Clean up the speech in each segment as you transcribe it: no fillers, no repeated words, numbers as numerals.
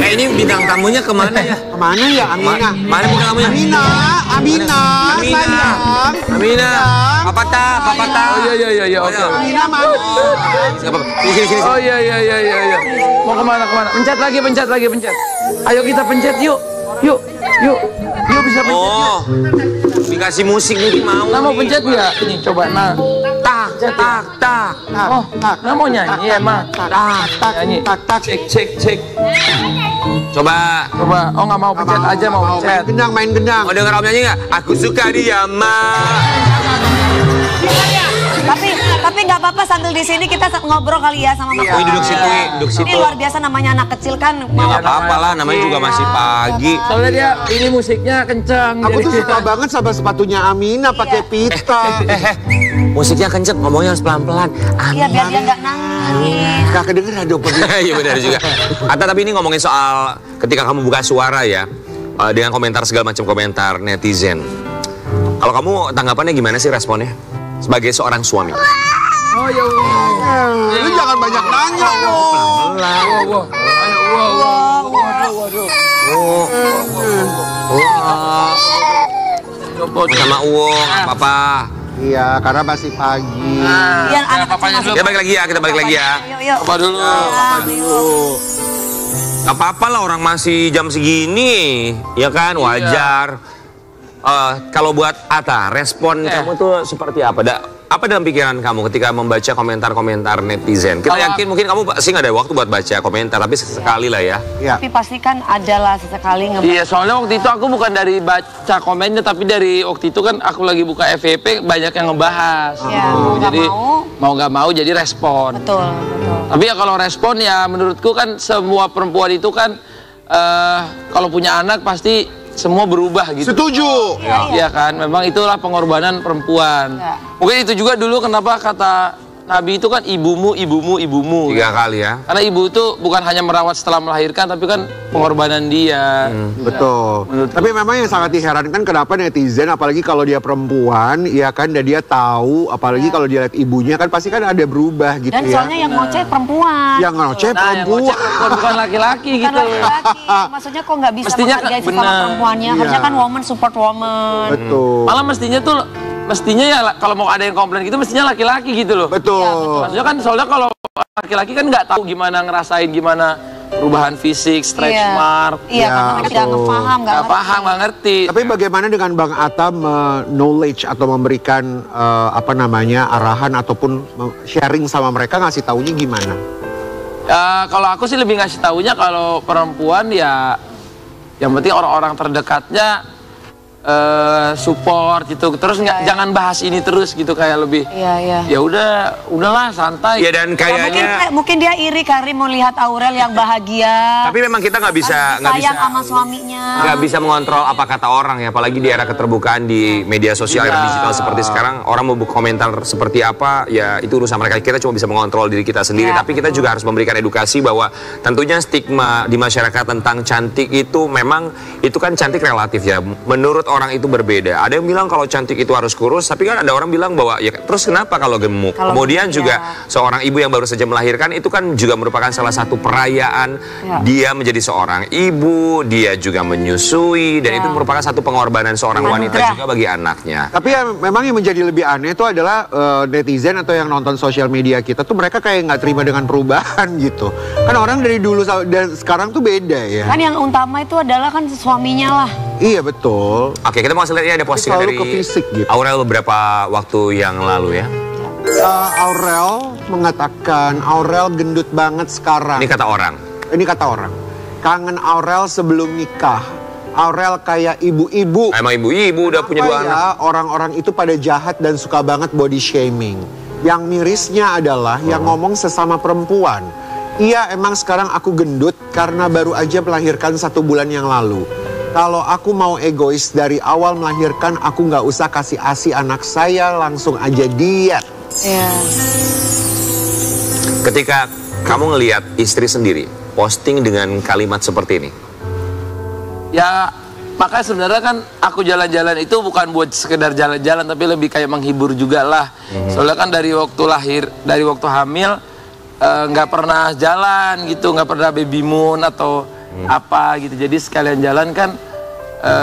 ini bintang tamunya kemana ya? Kemana ya Amina? Mana bintang tamunya? Amina, sayang. Amina, Papa tak. Oh iya, oke. Amina mana? Sini. Oh iya. Mau kemana? Pencet lagi. Ayo kita pencet yuk. Yuk bisa pencet yuk. Dikasih musik nih mau. Nah mau pencet ya? Ini coba nah. Tak. Oh, nah mau nyanyi emang. Nyanyi. Cek. Coba. Oh nggak mau pencet aja, mau pencet. Main gendang. Mau denger Om nyanyi nggak? Aku suka dia Tapi nggak apa-apa sambil di sini kita ngobrol kali ya sama Mas. Duduk situ. Ini luar biasa namanya anak kecil kan. Nggak apa-apa lah, namanya juga masih pagi. Soalnya dia ini musiknya kencang. Aku tuh suka banget sama sepatunya Amina pakai pita. Musiknya kenceng, ngomongnya harus pelan-pelan. Iya biar dia nggak nangis. Gak kedengeran dong. Iya benar juga. Atta, tapi ini ngomongin soal ketika kamu buka suara ya, dengan komentar segala macam komentar netizen. Kalau kamu tanggapannya gimana sih responnya? Sebagai seorang suami. Oh ya Lu jangan banyak nanya dong. Sama Uwong, apa-apa. Iya, karena masih pagi. Iya anak papanya kecil. Kita balik lagi ya. Yuk. Apa dulu? Gak apa-apa lah orang masih jam segini, ya kan, wajar. Kalau buat Atta, respon kamu tuh seperti apa? Apa dalam pikiran kamu ketika membaca komentar-komentar netizen? Kita yakin mungkin kamu pasti nggak ada waktu buat baca komentar, tapi sesekali lah ya. Tapi pasti kan adalah sesekali ngebaca. Iya, soalnya waktu itu aku bukan dari baca komennya, tapi dari waktu itu kan aku lagi buka FYP banyak yang ngebahas. Ya, jadi mau nggak mau jadi respon. Betul. Tapi ya kalau respon ya menurutku kan semua perempuan itu kan kalau punya anak pasti semua berubah gitu. Setuju. Iya kan, memang itulah pengorbanan perempuan. Ya. Mungkin itu juga dulu kenapa kata Nabi itu kan ibumu. 3 kali ya. Karena ibu itu bukan hanya merawat setelah melahirkan, tapi kan pengorbanan dia. Betul. Tapi memang yang sangat diherankan kenapa netizen, apalagi kalau dia perempuan, ya kan, dan dia tahu, apalagi kalau dia lihat ibunya kan pasti kan ada berubah gitu Dan ya. soalnya yang ngoceh perempuan. Yang ngoceh Yang perempuan. ngoceh perempuan bukan laki-laki Bukan gitu. laki-laki. Maksudnya kok nggak bisa Mestinya menghargai sesama benar. perempuannya. Iya. Harusnya kan woman support woman. Betul. Malah mestinya ya kalau mau ada yang komplain gitu mestinya laki-laki gitu loh. Betul. Maksudnya kan soalnya kalau laki-laki kan nggak tahu gimana ngerasain gimana perubahan fisik, stretch mark. Iya, karena mereka tidak ngepaham, nggak ngerti. Tapi bagaimana dengan Bang Atta knowledge atau memberikan arahan ataupun sharing sama mereka, ngasih taunya gimana? Kalau aku sih lebih ngasih taunya kalau perempuan ya yang penting orang-orang terdekatnya support gitu, terus jangan bahas ini terus gitu, kayak lebih ya udahlah santai. Ya dan kayaknya mungkin dia iri Karim mau lihat Aurel yang bahagia. Tapi memang kita nggak bisa sayang sama suaminya. Nggak bisa mengontrol apa kata orang ya, apalagi di era keterbukaan di media sosial era digital seperti sekarang. Orang mau komentar seperti apa ya itu urusan mereka. Kita cuma bisa mengontrol diri kita sendiri. Tapi kita juga harus memberikan edukasi bahwa tentunya stigma di masyarakat tentang cantik itu memang itu kan cantik relatif ya. Menurut orang itu berbeda. Ada yang bilang kalau cantik itu harus kurus, tapi kan ada orang bilang bahwa ya terus kenapa kalau gemuk? Kemudian juga seorang ibu yang baru saja melahirkan itu kan juga merupakan salah satu perayaan dia menjadi seorang ibu, dia juga menyusui dan itu merupakan satu pengorbanan seorang wanita juga bagi anaknya. Tapi ya memang yang menjadi lebih aneh itu adalah netizen atau yang nonton sosial media kita tuh mereka kayak nggak terima dengan perubahan gitu. Kan orang dari dulu dan sekarang tuh beda ya. Kan yang utama itu adalah kan suaminya lah. Iya betul. Oke, kita mau lihat ini ada postingan dari gitu. Aurel beberapa waktu yang lalu ya. Aurel mengatakan Aurel gendut banget sekarang. Ini kata orang. Ini kata orang. Kangen Aurel sebelum nikah. Aurel kayak ibu-ibu. Emang ibu-ibu udah punya 2 anak. Orang-orang itu pada jahat dan suka banget body shaming. Yang mirisnya adalah yang ngomong sesama perempuan. Iya emang sekarang aku gendut karena baru aja melahirkan 1 bulan yang lalu. Kalau aku mau egois dari awal melahirkan, aku nggak usah kasih ASI anak saya, langsung aja diet. Ketika kamu ngelihat istri sendiri posting dengan kalimat seperti ini, ya makanya sebenarnya kan aku jalan-jalan itu bukan buat sekedar jalan-jalan, tapi lebih kayak menghibur juga lah. Soalnya kan dari waktu lahir, dari waktu hamil nggak pernah jalan gitu, nggak pernah baby moon atau apa gitu. Jadi sekalian jalan kan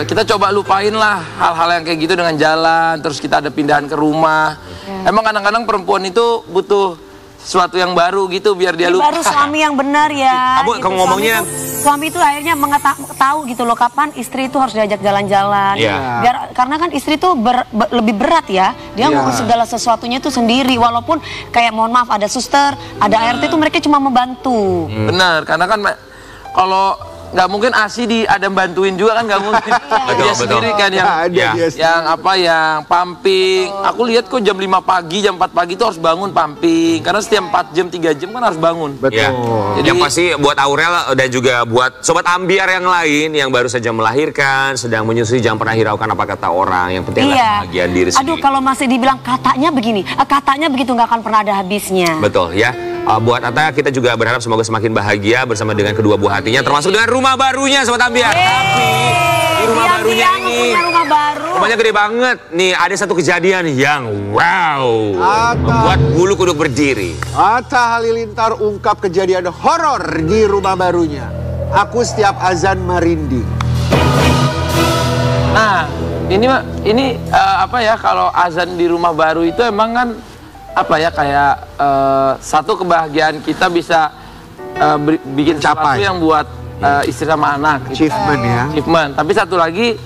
kita coba lupain lah hal-hal yang kayak gitu dengan jalan. Terus kita ada pindahan ke rumah. Emang kadang-kadang perempuan itu butuh sesuatu yang baru gitu biar dia lupa. Baru suami yang benar ya. Kamu ngomongnya suami itu akhirnya tahu gitu loh kapan istri itu harus diajak jalan-jalan. Karena kan istri itu lebih berat ya. Dia ngurus segala sesuatunya itu sendiri. Walaupun kayak mohon maaf ada suster, ada ART itu mereka cuma membantu. Benar, karena kan kalau nggak mungkin ASI ada bantuin juga kan nggak mungkin. Dia sendiri kan yang pumping. Aku lihat kok jam 5 pagi, jam 4 pagi itu harus bangun pumping. Karena setiap 4 jam, 3 jam kan harus bangun. Betul. Jadi, yang pasti buat Aurel dan juga buat sobat ambiar yang lain yang baru saja melahirkan, sedang menyusui, jangan pernah hiraukan apa kata orang. Yang penting adalah bagian diri sendiri. Aduh, kalau masih dibilang katanya begini, katanya begitu nggak akan pernah ada habisnya. Betul ya. Buat Atta kita juga berharap semoga semakin bahagia bersama dengan kedua buah hatinya, termasuk dengan rumah barunya sobat ambiar. Tapi di rumah barunya ini rumahnya gede banget. Nih ada satu kejadian yang membuat bulu kuduk berdiri. Atta Halilintar ungkap kejadian horor di rumah barunya. Aku setiap azan merinding. Nah, ini apa ya, kalau azan di rumah baru itu emang kan apa ya, kayak satu kebahagiaan kita bisa bikin sesuatu yang buat istri sama anak. Achievement ya. Achievement. Tapi satu lagi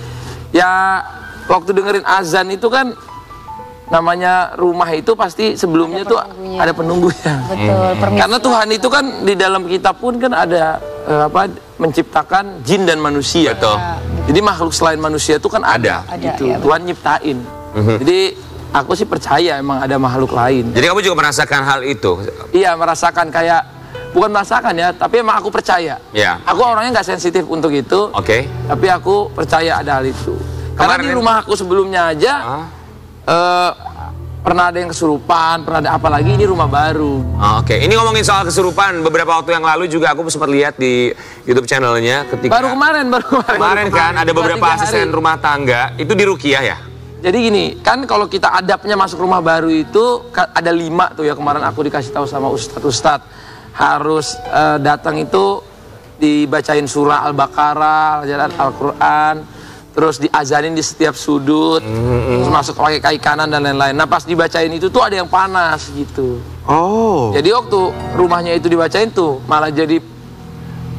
ya, waktu dengerin azan itu kan namanya rumah itu pasti sebelumnya tuh ada penunggunya. Betul. Karena Tuhan itu kan di dalam kitab pun kan ada menciptakan jin dan manusia. Betul. Jadi makhluk selain manusia itu kan ada. Gitu. Ya, Tuhan nyiptain. Jadi aku sih percaya emang ada makhluk lain. Jadi kamu juga merasakan hal itu? Iya, merasakan kayak, bukan merasakan ya, tapi emang aku percaya. Ya. Aku orangnya nggak sensitif untuk itu. Oke. Tapi aku percaya ada hal itu. Karena di rumah aku sebelumnya aja pernah ada yang kesurupan, pernah ada, apalagi ini rumah baru. Oke. Ini ngomongin soal kesurupan, beberapa waktu yang lalu juga aku sempat lihat di YouTube channelnya ketika Baru kemarin. Kemarin kan ada beberapa asisten rumah tangga itu di Rukiah ya. Jadi gini, kan kalau kita adabnya masuk rumah baru itu ada 5 tuh ya, kemarin aku dikasih tahu sama ustadz harus datang itu dibacain surah Al-Baqarah, Al-Quran, terus diazanin di setiap sudut, terus masuk pakai kaki kanan dan lain-lain. Nah pas dibacain itu tuh ada yang panas gitu. Jadi waktu rumahnya itu dibacain tuh malah jadi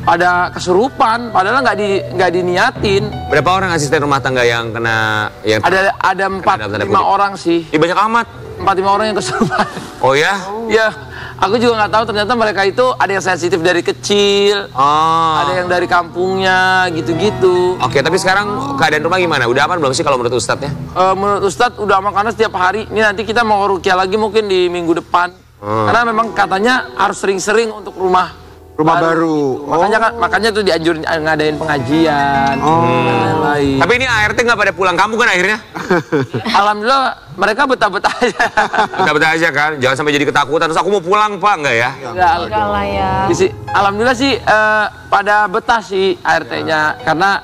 ada kesurupan, padahal nggak diniatin. Berapa orang asisten rumah tangga yang kena? Ada 4-5 orang sih. Banyak amat. 4-5 orang yang kesurupan. Oh ya? Ya, aku juga nggak tahu, ternyata mereka itu ada yang sensitif dari kecil, ada yang dari kampungnya, gitu-gitu. Oke, tapi sekarang keadaan rumah gimana? Udah aman belum sih kalau menurut Ustadznya? Menurut Ustadz udah aman, karena setiap hari, ini nanti kita mau rukyah lagi mungkin di minggu depan. Karena memang katanya harus sering-sering untuk rumah baru. Gitu. Makanya tuh dianjurin ngadain pengajian dan lain-lain. Tapi ini ART nggak pada pulang kampung kan akhirnya? Alhamdulillah mereka betah-betah aja. Betah-betah aja kan? Jangan sampai jadi ketakutan. Terus aku mau pulang Pak, nggak ya? Enggak lah ya. Alhamdulillah sih pada betah sih ART-nya. Karena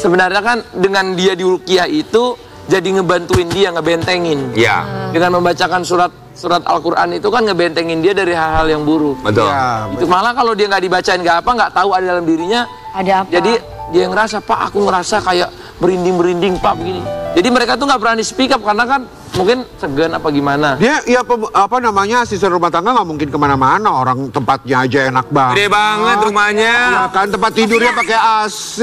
sebenarnya kan dengan dia di Rukiah itu jadi ngebantuin dia, ngebentengin. Iya. Dengan membacakan surat Al-Quran itu kan ngebentengin dia dari hal-hal yang buruk. Betul. Ya, Itu malah kalau dia nggak dibacain nggak tahu ada dalam dirinya. Ada apa? Jadi dia ngerasa, Pak, aku ngerasa kayak merinding Pak begini. Jadi mereka tuh nggak berani speak up karena kan mungkin segan apa gimana. Dia ya apa namanya, asisten rumah tangga nggak mungkin kemana-mana, orang tempatnya aja enak banget. Gede banget rumahnya. Ya kan, tempat tidurnya pakai AC,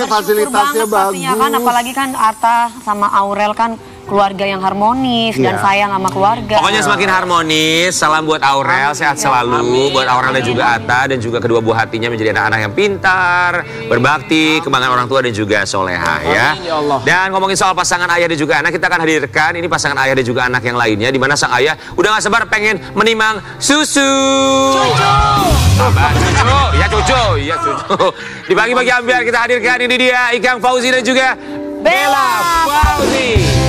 fasilitasnya bagus. Kan, apalagi kan Atta sama Aurel kan keluarga yang harmonis dan sayang sama keluarga. Pokoknya semakin harmonis. Salam buat Aurel, sehat selalu. Buat Aurel dan juga Atta dan juga kedua buah hatinya menjadi anak-anak yang pintar, berbakti, kebanggaan orang tua dan juga soleha ya. Dan ngomongin soal pasangan ayah dan juga anak, kita akan hadirkan ini pasangan ayah dan juga anak yang lainnya, di mana sang ayah udah gak sabar pengen menimang susu. Cucu. Ya cucu. Di pagi-pagi ambiar kita hadirkan, ini dia Ikang Fauzi dan juga Bella Fauzi.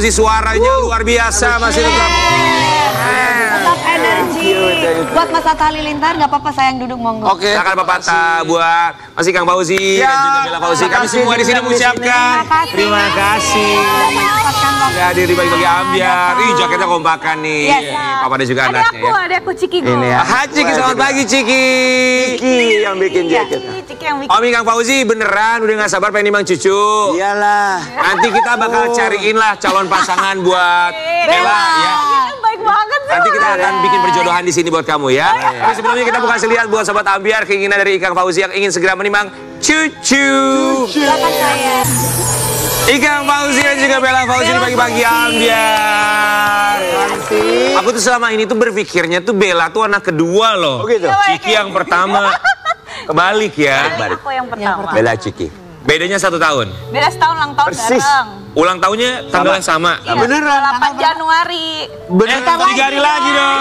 Fauzi suaranya luar biasa, masih tetap. Tetap energi. Buat Mas Atta Halilintar, nggak apa-apa sayang duduk monggo. Oke. Silakan Bapak Atta buat masih Kang Fauzi dan juga Bella Fauzi. Kami semua di sini mengucapkan terima kasih. Sudah hadir di bagi-bagi ambiar. Ih, jaketnya kompakan nih. Papa dan juga anaknya ya. Ada aku Ciki gue. Ini ya. Ciki, selamat pagi Ciki. Ciki yang bikin jaket. Ciki yang bikin. Omi Kang Fauzi beneran udah gak sabar pengen nimang cucu. Iyalah. Nanti kita bakal cariin lah calon pasangan buat Bella ya. Baik banget sih. Nanti kita akan bikin perjodohan di sini buat kamu ya. Tapi sebelumnya kita buka lihat buat sobat ambiar keinginan dari Ikang Fauzi yang ingin segera menimang cucu. Silakan saya. Ikang Fauzi dan juga Bella Fauzi di pagi-pagi ambiar. Aku tuh selama ini tuh berpikirnya tuh Bella tuh anak kedua loh. Oh gitu? Ciki yang pertama. Kebalik ya. Aku yang pertama. Bella Ciki. Bedanya 1 tahun. Beda setahun ulang tahun Persis. bareng. Ulang tahunnya tanggal yang sama. Iya, Beneran. 8 Januari. Bentar 3 hari lagi dong.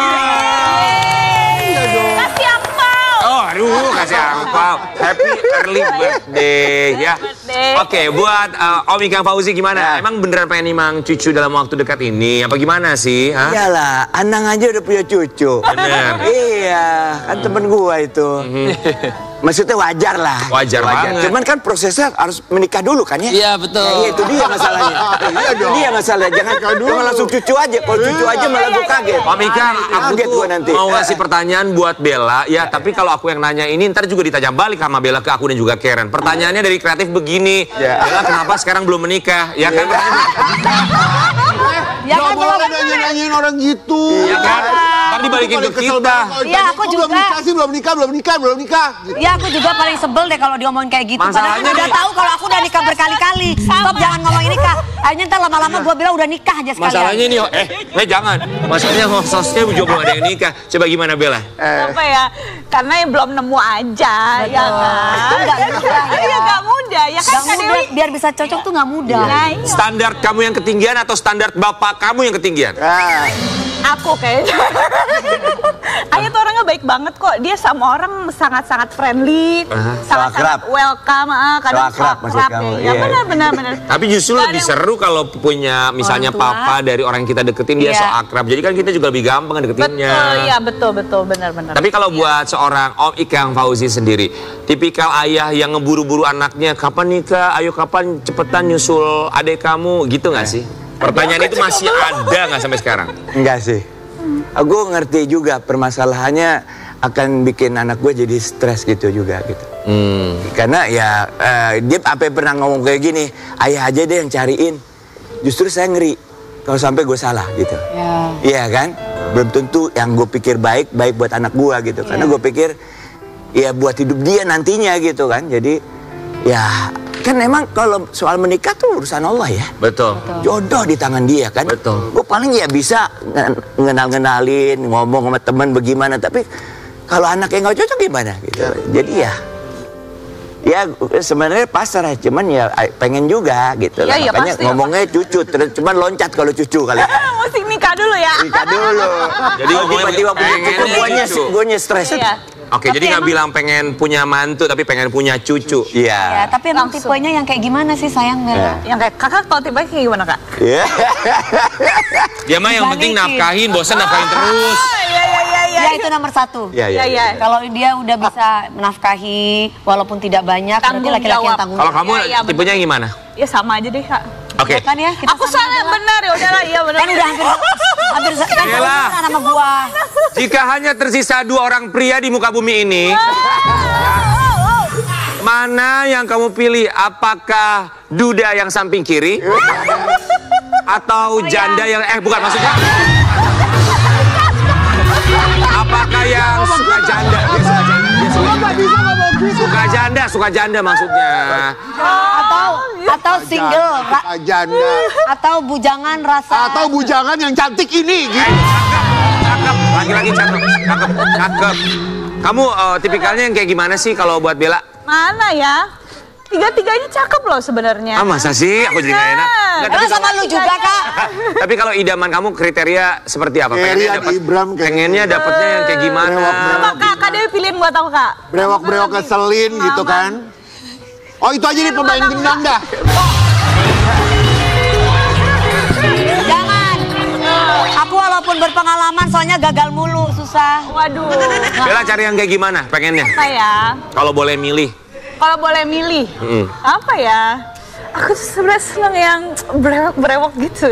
Kasih angpau. Oh, aduh, kasih angpau. Happy early birthday ya. Oke, buat Om Ikang Fauzi gimana? Emang beneran pengen nimang cucu dalam waktu dekat ini? Apa gimana sih? Hah? Iyalah, Anang aja udah punya cucu. Bener. Iya, kan temen gua itu. Maksudnya wajar lah. Wajar banget. Cuman kan prosesnya harus menikah dulu kan ya? Iya, betul. Iya, itu dia masalahnya. Iya dong. Dia masalahnya. Jangan langsung cucu aja. Kalau cucu aja malah gua kaget. Om Ikang, aku Kaget tuh gua nanti. mau ngasih pertanyaan buat Bella. Ya, tapi kalau aku yang nanya ini, ntar juga ditanya balik sama Bella ke aku dan juga Karen. Pertanyaannya dari kreatif begini. Bella kenapa sekarang belum menikah? Ya kan? Ya kan Gak boleh nanya-nanyain orang gitu. Ya kan? Ntar dibalikin ke kita. Iya, aku juga. Belum nikah sih, belum nikah. Gitu. Ya aku juga paling sebel deh kalau diomongin kayak gitu. Padahal Masalahnya aku udah nih- tahu kalau aku udah nikah berkali-kali. Stop, jangan ngomongin nikah. Akhirnya ntar lama-lama gue bilang udah nikah aja sekalian. Masalahnya nih, jangan. Masalahnya hostnya juga belum ada yang nikah. Coba gimana Bella? Apa ya? Karena yang belum nemu aja, ya kan? Itu nggak mudah ya. Iya, nggak mudah. Ya kan, Gak Kak mudah, Dewi? biar bisa cocok tuh nggak mudah. Nah, iya. Standar kamu yang ketinggian atau standar bapak kamu yang ketinggian? Aku kayaknya. Ayah tuh orangnya baik banget kok. Dia sama orang sangat-sangat friendly, sangat-sangat welcome. Kadang So akrab maksud kamu, Ya iya. benar. Tapi justru Nggak ada lebih yang- seru kalau punya misalnya Orang tua. papa dari orang yang kita deketin dia Iya. so akrab. Jadi kan kita juga lebih gampang deketinnya. Betul, iya betul, benar. Tapi kalau buat seorang Om Ikang Fauzi sendiri, tipikal ayah yang ngeburu-buru anaknya, kapan nikah, ayo kapan cepetan nyusul adik kamu, gitu nggak sih? Pertanyaan itu masih ada nggak sampai sekarang? Enggak sih. Aku ngerti juga permasalahannya akan bikin anak gue jadi stres gitu juga gitu. Karena ya dia apa pernah ngomong kayak gini, ayah aja deh yang cariin. Justru saya ngeri kalau sampai gue salah gitu. Iya kan? Belum tentu yang gue pikir baik buat anak gue gitu. Karena gue pikir ya buat hidup dia nantinya gitu kan. Jadi ya kan emang kalau soal menikah tuh urusan Allah ya. Betul. Jodoh di tangan dia kan. Betul. Gue paling ya bisa ngenalin, ngomong sama teman bagaimana. Tapi kalau anaknya nggak cocok gimana gitu. Jadi ya sebenarnya pasrah, cuman ya pengen juga gitu. Iya, iya, Makanya pasti, ngomongnya cucu, terus cuman loncat kalau cucu kali. Mesti nikah dulu ya. Nikah dulu. Jadi ngomongnya tiba-tiba punya cucu, pengennya gue stres. Iya. Oke, jadi nggak bilang pengen punya mantu, tapi pengen punya cucu. Ya, Iya. tapi emang Langsung. tipenya yang kayak gimana sih sayang Bella? Yang kayak kakak kalau tiba kayak gimana kak? Iya. Dia mah yang penting Balikin. nafkahin, bosan nafkahin terus. Iya. Ya itu nomor satu. Iya. Kalau dia udah bisa menafkahi walaupun tidak banyak, berarti Tanggung laki-laki yang jawab. tanggung Kalau jawab. kamu Iya, bener. tipenya gimana? Ya sama aja deh kak. Oke. Kan ya, kita Aku sama salah aja lah. benar ya udahlah iya benar. Kan udah hampir kan Bella. sama sama gua. Jika hanya tersisa 2 orang pria di muka bumi ini, mana yang kamu pilih? Apakah duda yang samping kiri? Atau janda yang... bukan maksudnya... Apakah yang suka janda? Suka janda maksudnya. Atau single Janda. atau bujangan rasa Atau bujangan yang cantik ini gitu. Cakep, laki-laki cakep. Kamu tipikalnya yang kayak gimana sih kalau buat Bella? Mana ya? Tiga-tiganya cakep loh sebenarnya. Masa sih? Aku jadi gak enak. Nggak, Emang sama lu juga kak. Tapi kalau idaman kamu kriteria seperti apa? Kerian Ibram kayak pengennya dapetnya yang kayak gimana? Coba kak Dewi pilihin buat aku kak. Brewok-brewok keselin gitu kan. Oh itu aja nih pemain gendang dah. pengalaman soalnya gagal mulu, susah. Waduh. Bella cari yang kayak gimana pengennya? Apa ya? Kalau boleh milih. Kalau boleh milih, apa ya? Aku tuh sebenarnya seneng yang brewok-brewok gitu.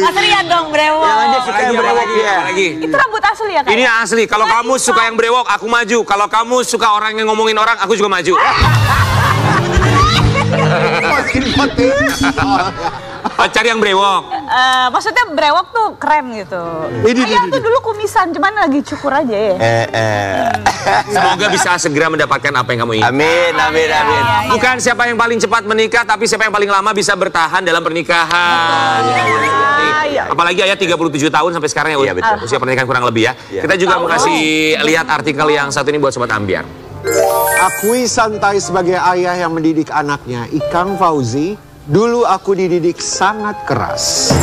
Mas Rian dong brewok. Yang aja suka yang brewok ya. Lagi. Itu rambut asli ya, Kak? Ini asli. Kalau kamu suka yang brewok, aku maju. Kalau kamu suka orang yang ngomongin orang, aku juga maju. Cari yang brewok. Maksudnya brewok tuh keren gitu. Ayah tuh dulu kumisan, cuman lagi cukur aja ya. Semoga bisa segera mendapatkan apa yang kamu inginkan. Amin, amin, amin. Bukan siapa yang paling cepat menikah, tapi siapa yang paling lama bisa bertahan dalam pernikahan. Apalagi Ayah 37 tahun sampai sekarang ya, usia pernikahan kurang lebih ya. Kita juga mau kasih lihat artikel yang satu ini buat Sobat Ambiar. Akui santai sebagai ayah yang mendidik anaknya, Ikang Fauzi. Dulu aku dididik sangat keras.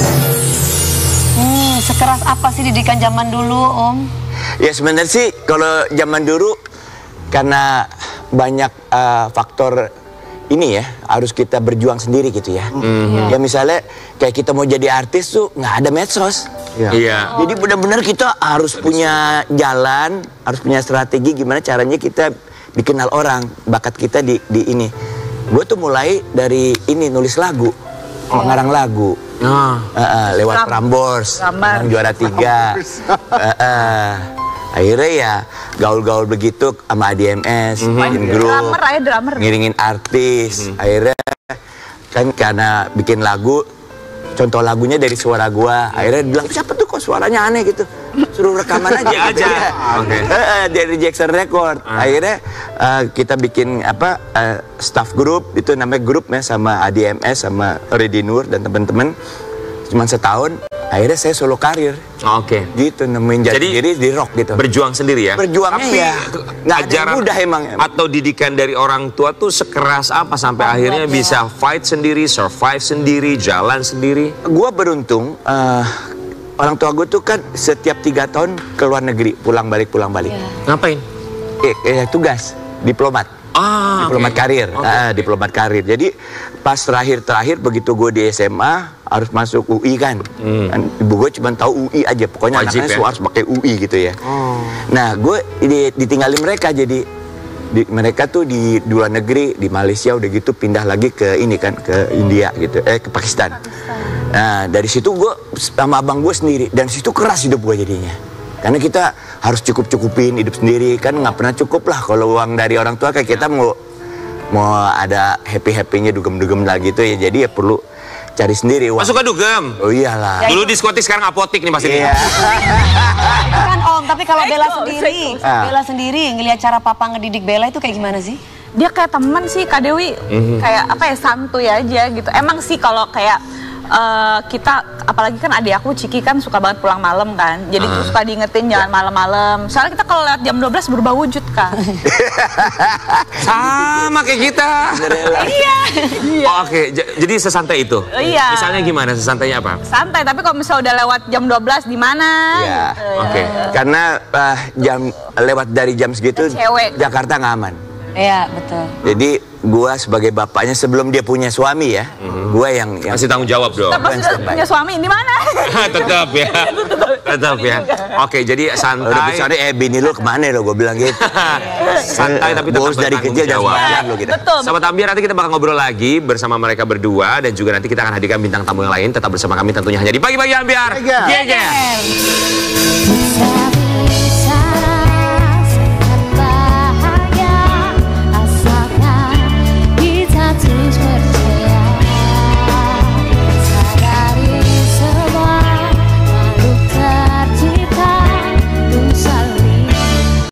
Sekeras apa sih didikan zaman dulu, Om? Ya sebenarnya sih kalau zaman dulu karena banyak faktor ini ya, harus kita berjuang sendiri gitu ya. Ya misalnya kayak kita mau jadi artis tuh nggak ada medsos. Iya. Jadi benar-benar kita harus punya jalan, harus punya strategi gimana caranya kita dikenal orang, bakat kita di ini. Gue tuh mulai dari ini nulis lagu, ngarang lagu, lewat Prambors, juara 3. Akhirnya ya gaul-gaul begitu sama ADMS, bikin grup, ngiringin artis. Akhirnya kan karena bikin lagu, contoh lagunya dari suara gua. Akhirnya bilang siapa tuh kok suaranya aneh gitu, suruh rekaman aja. Dari Jackson Record. Akhirnya kita bikin staff group, itu namanya grup ya, sama ADMS sama Redi Nur dan teman-teman. Cuman setahun, akhirnya saya solo karir. Gitu, nemuin jati diri di rock gitu. Berjuang sendiri ya? Berjuangnya tapi ya nggak ada yang mudah emang. Atau didikan dari orang tua tuh sekeras apa sampai akhirnya bisa fight sendiri, survive sendiri, jalan sendiri? Gua beruntung, orang tua gue tuh kan setiap 3 tahun ke luar negeri, pulang balik. Ngapain? Tugas, diplomat. Diplomat karir, diplomat karir. Jadi pas terakhir begitu gue di SMA harus masuk UI kan. Ibu gue cuma tahu UI aja, pokoknya wajib, anaknya harus pakai UI gitu ya. Nah gue ditinggalin mereka, jadi mereka tuh di luar negeri, di Malaysia udah gitu pindah lagi ke ini kan, ke India gitu, ke Pakistan. Nah dari situ gue sama abang gue sendiri, dan situ keras hidup gue jadinya. Karena kita harus cukup-cukupin hidup sendiri, kan nggak pernah cukup lah kalau uang dari orang tua, kayak kita mau ada happy-happynya dugem-dugem lah gitu ya, jadi ya perlu cari sendiri uang. Masuk ke dugem? Oh iyalah. Dulu diskotik, sekarang apotik nih pasti. Iya. Kan Om, tapi kalau Bella sendiri ngelihat cara Papa ngedidik Bella itu kayak gimana sih? Dia kayak teman sih, Kak Dewi. Kayak apa ya, santuy aja gitu. Emang sih kalau kayak kita, apalagi kan adik aku Ciki kan suka banget pulang malam kan, jadi suka diingetin jangan malam-malam. Soalnya kita kalau lewat jam 12 berubah wujud kan. Sama kayak kita. Iya. Oke, jadi sesantai itu. Iya. Misalnya gimana, sesantainya apa? Santai, tapi kalau misalnya udah lewat jam 12 di mana? Iya. Oke. Karena lewat dari jam segitu Cewek. Jakarta nggak aman. Iya, betul. Jadi gua sebagai bapaknya sebelum dia punya suami ya, gua yang Masih tanggung jawab dong. Pas udah punya suami di mana? Tetap ya. Tetap ya. Oke, jadi santai. udah besar bini lu kemana lo, gue bilang gitu. Santai tapi tetap bos dari bertanggung kecil jawab. jangan gitu. Betul. Sahabat Ambiar, nanti kita bakal ngobrol lagi bersama mereka berdua, dan juga nanti kita akan hadirkan bintang tamu yang lain. Tetap bersama kami tentunya hanya di Pagi-Pagi Ambiar. Geger. Geger.